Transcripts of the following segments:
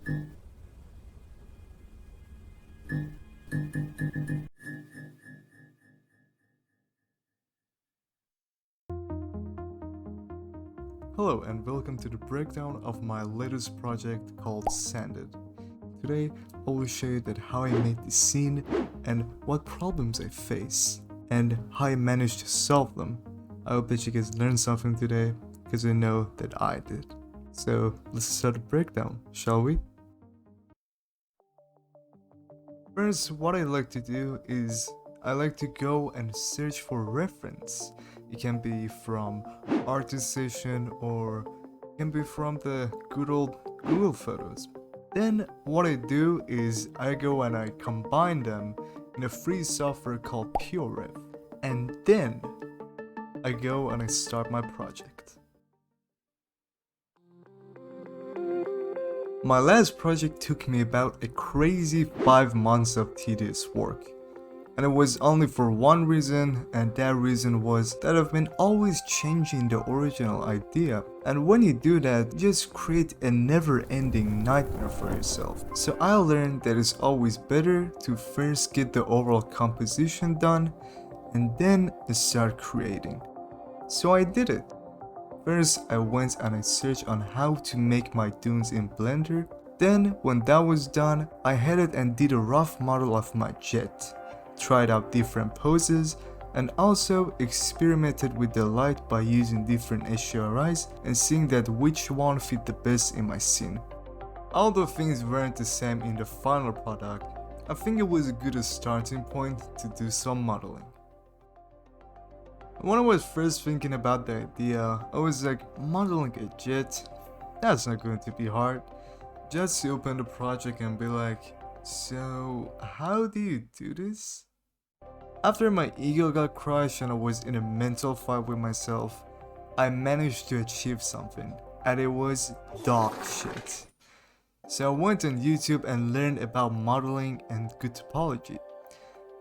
Hello and welcome to the breakdown of my latest project called Sanded. Today I will show you that how I made the scene and what problems I face and how I managed to solve them. I hope that you guys learned something today because I know that I did. So let's start the breakdown, shall we? First, what I like to do is I like to go and search for reference. It can be from artist session or it can be from the good old Google Photos. Then what I do is I go and I combine them in a free software called PureRef. And then I go and I start my project. My last project took me about a crazy 5 months of tedious work. And it was only for one reason, and that reason was that I've been always changing the original idea. And when you do that, you just create a never-ending nightmare for yourself. So I learned that it's always better to first get the overall composition done and then start creating. So I did it. First, I went and I searched on how to make my dunes in Blender. Then, when that was done, I headed and did a rough model of my jet. Tried out different poses, and also experimented with the light by using different HDRIs and seeing that which one fit the best in my scene. Although things weren't the same in the final product, I think it was a good starting point to do some modeling. When I was first thinking about the idea, I was like, modeling a jet? That's not going to be hard. Just to open the project and be like, so how do you do this? After my ego got crushed and I was in a mental fight with myself, I managed to achieve something, and it was dog shit. So I went on YouTube and learned about modeling and good topology.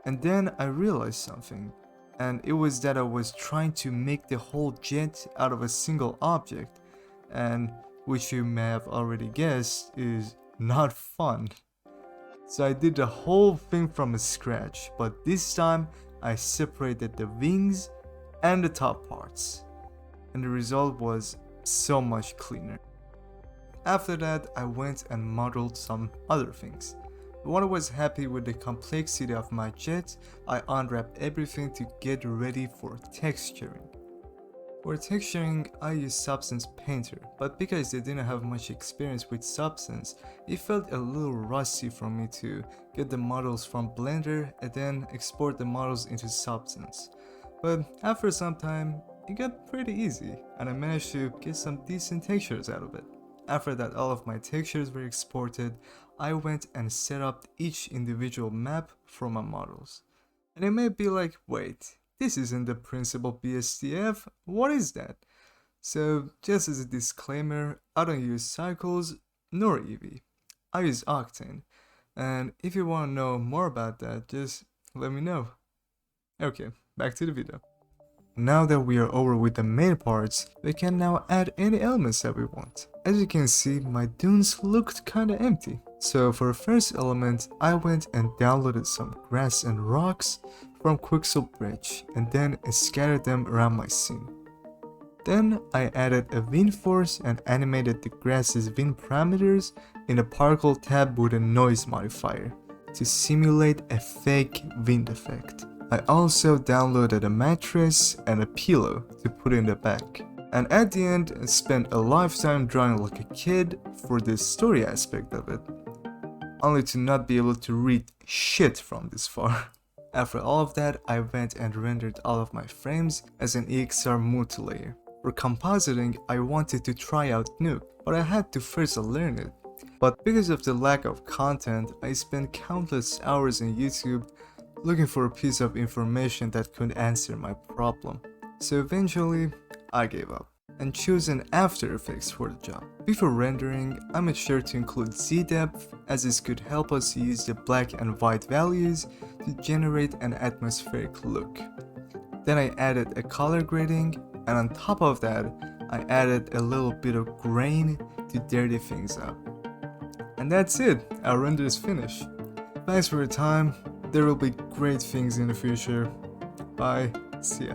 And then I realized something, and it was that I was trying to make the whole jet out of a single object, and which you may have already guessed is not fun. So I did the whole thing from scratch, but this time I separated the wings and the top parts, and the result was so much cleaner. After that, I went and modeled some other things. When I was happy with the complexity of my jet, I unwrapped everything to get ready for texturing. For texturing, I used Substance Painter, but because I didn't have much experience with Substance, it felt a little rusty for me to get the models from Blender and then export the models into Substance. But after some time, it got pretty easy, and I managed to get some decent textures out of it. After that all of my textures were exported, I went and set up each individual map for my models. And it may be like, wait, this isn't the principal BSDF, what is that? So just as a disclaimer, I don't use cycles nor Eevee. I use Octane, and if you want to know more about that, just let me know. Okay, back to the video. Now that we are over with the main parts, we can now add any elements that we want. As you can see, my dunes looked kinda empty. So for the first element, I went and downloaded some grass and rocks from Quixel Bridge and then scattered them around my scene. Then I added a wind force and animated the grass's wind parameters in the particle tab with a noise modifier to simulate a fake wind effect. I also downloaded a mattress and a pillow to put in the back. And at the end, I spent a lifetime drawing like a kid for the story aspect of it, only to not be able to read shit from this far. After all of that, I went and rendered all of my frames as an EXR multilayer. For compositing, I wanted to try out Nuke, but I had to first learn it. But because of the lack of content, I spent countless hours on YouTube looking for a piece of information that could answer my problem. So eventually, I gave up and chose an After Effects for the job. Before rendering, I made sure to include Z-depth, as this could help us use the black and white values to generate an atmospheric look. Then I added a color grading, and on top of that, I added a little bit of grain to dirty things up. And that's it, our render is finished. Thanks for your time, there will be great things in the future. Bye, see ya.